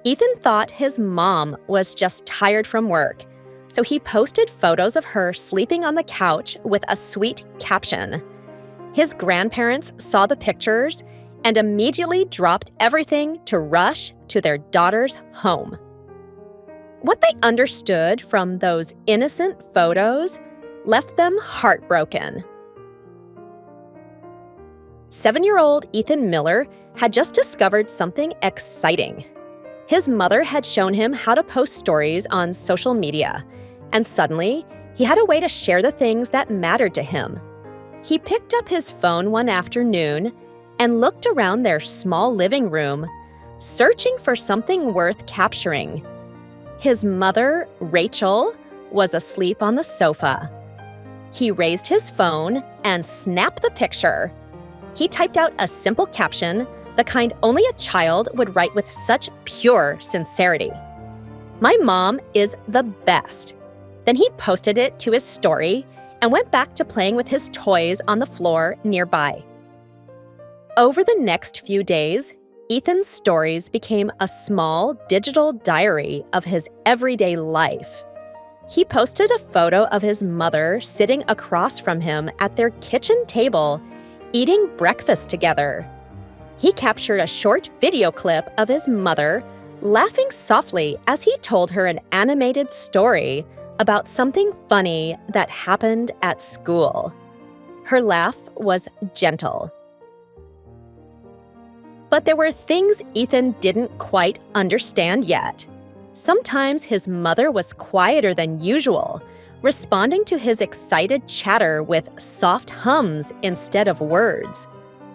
Ethan thought his mom was just tired from work, so he posted photos of her sleeping on the couch with a sweet caption. His grandparents saw the pictures and immediately dropped everything to rush to their daughter's home. What they understood from those innocent photos left them heartbroken. 7-year-old Ethan Miller had just discovered something exciting. His mother had shown him how to post stories on social media, and suddenly, he had a way to share the things that mattered to him. He picked up his phone one afternoon and looked around their small living room, searching for something worth capturing. His mother, Rachel, was asleep on the sofa. He raised his phone and snapped the picture. He typed out a simple caption, the kind only a child would write with such pure sincerity. "My mom is the best." Then he posted it to his story and went back to playing with his toys on the floor nearby. Over the next few days, Ethan's stories became a small digital diary of his everyday life. He posted a photo of his mother sitting across from him at their kitchen table, eating breakfast together. He captured a short video clip of his mother laughing softly as he told her an animated story about something funny that happened at school. Her laugh was gentle. But there were things Ethan didn't quite understand yet. Sometimes his mother was quieter than usual, responding to his excited chatter with soft hums instead of words.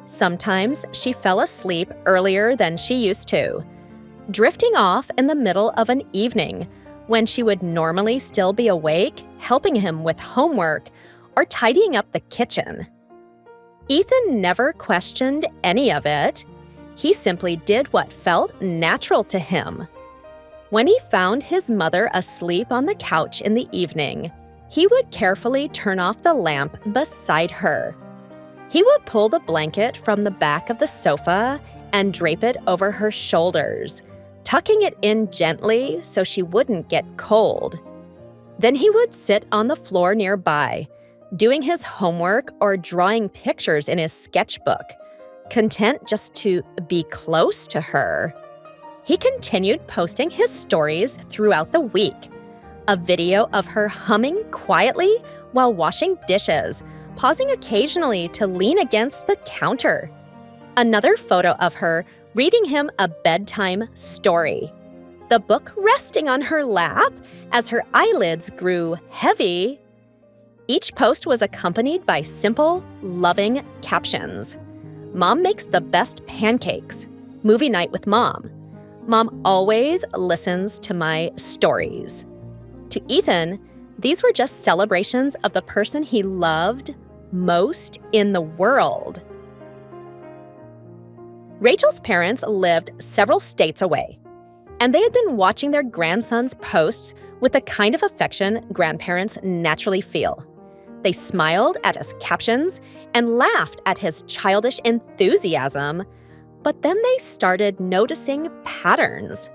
Sometimes she fell asleep earlier than she used to, drifting off in the middle of an evening when she would normally still be awake, helping him with homework or tidying up the kitchen. Ethan never questioned any of it. He simply did what felt natural to him. When he found his mother asleep on the couch in the evening, he would carefully turn off the lamp beside her. He would pull the blanket from the back of the sofa and drape it over her shoulders, tucking it in gently so she wouldn't get cold. Then he would sit on the floor nearby, doing his homework or drawing pictures in his sketchbook, content just to be close to her. He continued posting his stories throughout the week. A video of her humming quietly while washing dishes, pausing occasionally to lean against the counter. Another photo of her reading him a bedtime story, the book resting on her lap as her eyelids grew heavy. Each post was accompanied by simple, loving captions. "Mom makes the best pancakes. Movie night with Mom. Mom always listens to my stories." To Ethan, these were just celebrations of the person he loved most in the world. Rachel's parents lived several states away, and they had been watching their grandson's posts with the kind of affection grandparents naturally feel. They smiled at his captions and laughed at his childish enthusiasm, but then they started noticing patterns.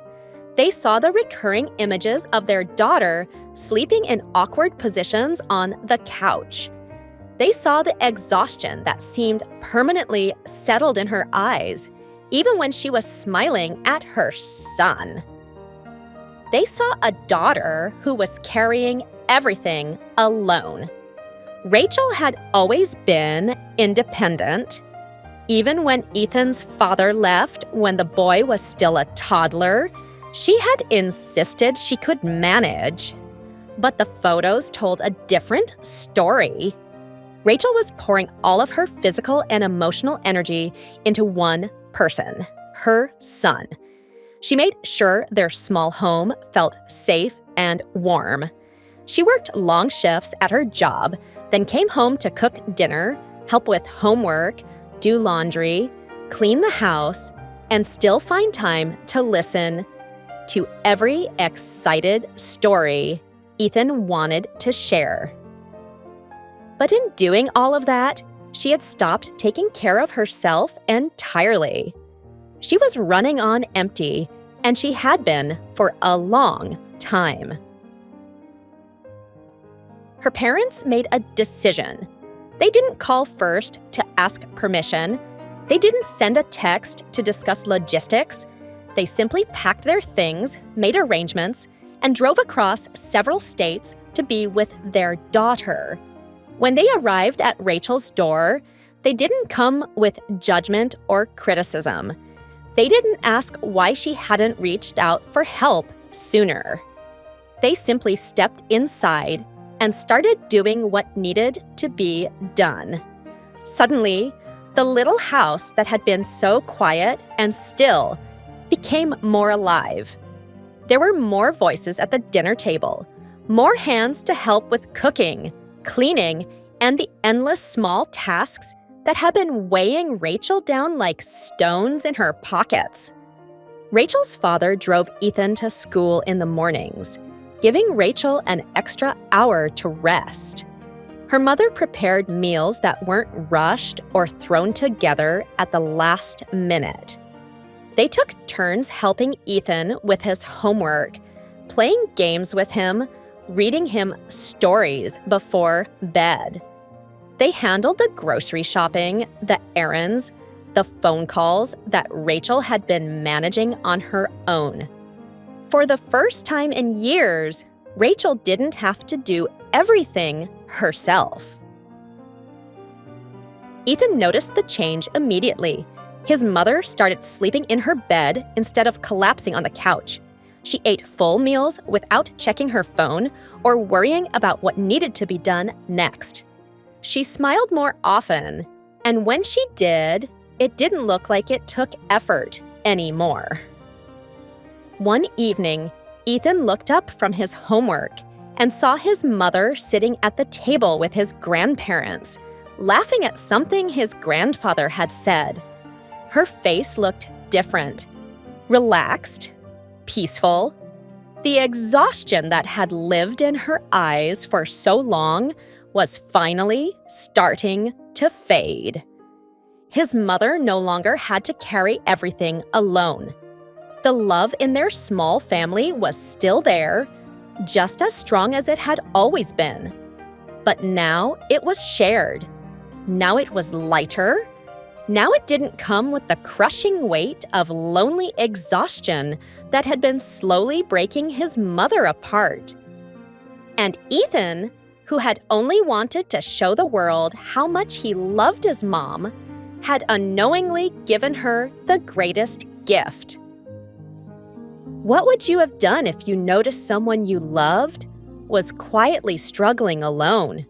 They saw the recurring images of their daughter sleeping in awkward positions on the couch. They saw the exhaustion that seemed permanently settled in her eyes, even when she was smiling at her son. They saw a daughter who was carrying everything alone. Rachel had always been independent. Even when Ethan's father left when the boy was still a toddler, she had insisted she could manage. But the photos told a different story. Rachel was pouring all of her physical and emotional energy into one person, her son. She made sure their small home felt safe and warm. She worked long shifts at her job, then came home to cook dinner, help with homework, do laundry, clean the house, and still find time to listen to every excited story Ethan wanted to share. But in doing all of that, she had stopped taking care of herself entirely. She was running on empty and she had been for a long time. Her parents made a decision. They didn't call first to ask permission. They didn't send a text to discuss logistics. They simply packed their things, made arrangements, and drove across several states to be with their daughter. When they arrived at Rachel's door, they didn't come with judgment or criticism. They didn't ask why she hadn't reached out for help sooner. They simply stepped inside and started doing what needed to be done. Suddenly, the little house that had been so quiet and still became more alive. There were more voices at the dinner table, more hands to help with cooking, cleaning, and the endless small tasks that had been weighing Rachel down like stones in her pockets. Rachel's father drove Ethan to school in the mornings, giving Rachel an extra hour to rest. Her mother prepared meals that weren't rushed or thrown together at the last minute. They took turns helping Ethan with his homework, playing games with him, reading him stories before bed. They handled the grocery shopping, the errands, the phone calls that Rachel had been managing on her own. For the first time in years, Rachel didn't have to do everything herself. Ethan noticed the change immediately. His mother started sleeping in her bed instead of collapsing on the couch. She ate full meals without checking her phone or worrying about what needed to be done next. She smiled more often, and when she did, it didn't look like it took effort anymore. One evening, Ethan looked up from his homework and saw his mother sitting at the table with his grandparents, laughing at something his grandfather had said. Her face looked different, relaxed, peaceful. The exhaustion that had lived in her eyes for so long was finally starting to fade. His mother no longer had to carry everything alone. The love in their small family was still there, just as strong as it had always been. But now it was shared. Now it was lighter. Now it didn't come with the crushing weight of lonely exhaustion that had been slowly breaking his mother apart. And Ethan, who had only wanted to show the world how much he loved his mom, had unknowingly given her the greatest gift. What would you have done if you noticed someone you loved was quietly struggling alone?